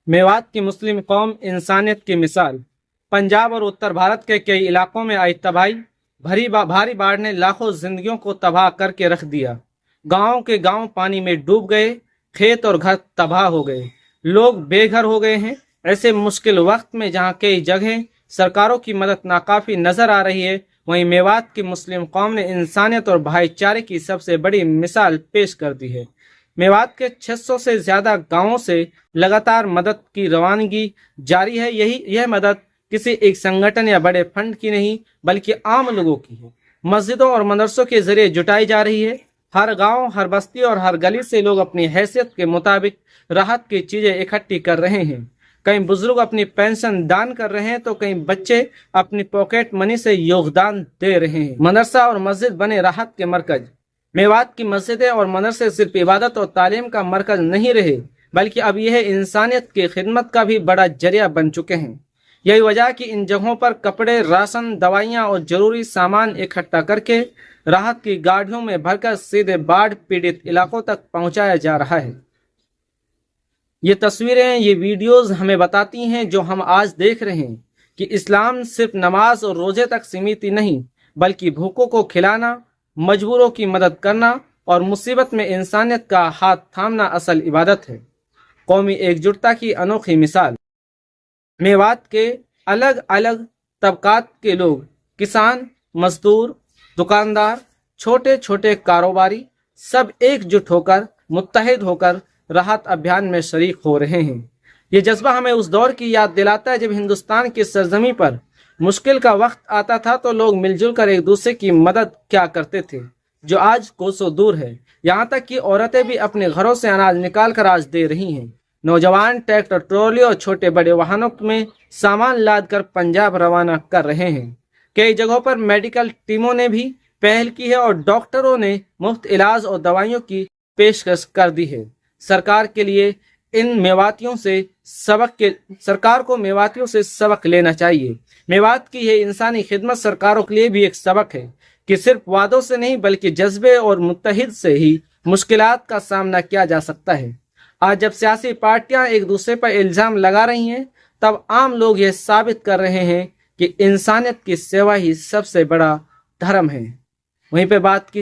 मेवात की मुस्लिम कौम इंसानियत की मिसाल। पंजाब और उत्तर भारत के कई इलाकों में आई तबाही। भारी बाढ़ ने लाखों जिंदगियों को तबाह करके रख दिया। गांव के गांव पानी में डूब गए, खेत और घर तबाह हो गए, लोग बेघर हो गए हैं। ऐसे मुश्किल वक्त में जहां कई जगह सरकारों की मदद नाकाफी नजर आ रही है, वहीं मेवात की मुस्लिम कौम ने इंसानियत और भाईचारे की सबसे बड़ी मिसाल पेश कर दी है। मेवात के 600 से ज्यादा गांवों से लगातार मदद की रवानगी जारी है। यह मदद किसी एक संगठन या बड़े फंड की नहीं, बल्कि आम लोगों की है। मस्जिदों और मदरसों के जरिए जुटाई जा रही है। हर गांव, हर बस्ती और हर गली से लोग अपनी हैसियत के मुताबिक राहत की चीजें इकट्ठी कर रहे हैं। कई बुजुर्ग अपनी पेंशन दान कर रहे हैं, तो कई बच्चे अपनी पॉकेट मनी से योगदान दे रहे हैं। मदरसा और मस्जिद बने राहत के मरकज। मेवात की मस्जिदें और मदरसे सिर्फ इबादत और तालीम का मरकज नहीं रहे, बल्कि अब यह इंसानियत की खिदमत का भी बड़ा जरिया बन चुके हैं। यही वजह कि इन जगहों पर कपड़े, राशन, दवाइयाँ और जरूरी सामान इकट्ठा करके राहत की गाड़ियों में भरकर सीधे बाढ़ पीड़ित इलाकों तक पहुंचाया जा रहा है। ये तस्वीरें, ये वीडियोस हमें बताती हैं जो हम आज देख रहे हैं कि इस्लाम सिर्फ नमाज और रोजे तक सीमित ही नहीं, बल्कि भूखों को खिलाना, मजबूरों की मदद करना और मुसीबत में इंसानियत का हाथ थामना असल इबादत है। कौमी एकजुटता की अनोखी मिसाल। मेवात के अलग अलग तबकात के लोग, किसान, मजदूर, दुकानदार, छोटे छोटे कारोबारी, सब एकजुट होकर, मुत्तहिद होकर राहत अभियान में शरीक हो रहे हैं। ये जज्बा हमें उस दौर की याद दिलाता है जब हिंदुस्तान की सरजमी पर मुश्किल का वक्त आता था तो लोग मिलजुल कर एक दूसरे की मदद क्या करते थे, जो आज कोसों दूर है। यहाँ तक कि औरतें भी अपने घरों से अनाज निकाल कर आज दे रही हैं। नौजवान ट्रैक्टर, ट्रॉली और छोटे बड़े वाहनों में सामान लाद कर पंजाब रवाना कर रहे हैं। कई जगहों पर मेडिकल टीमों ने भी पहल की है और डॉक्टरों ने मुफ्त इलाज और दवाइयों की पेशकश कर दी है। सरकार को मेवातियों से सबक लेना चाहिए। मेवात की यह इंसानी खिदमत सरकारों के लिए भी एक सबक है कि सिर्फ वादों से नहीं, बल्कि जज्बे और मुत्तहिद से ही मुश्किलात का सामना किया जा सकता है। आज जब सियासी पार्टियां एक दूसरे पर इल्जाम लगा रही हैं, तब आम लोग यह साबित कर रहे हैं कि इंसानियत की सेवा ही सबसे बड़ा धर्म है। वहीं पे बात की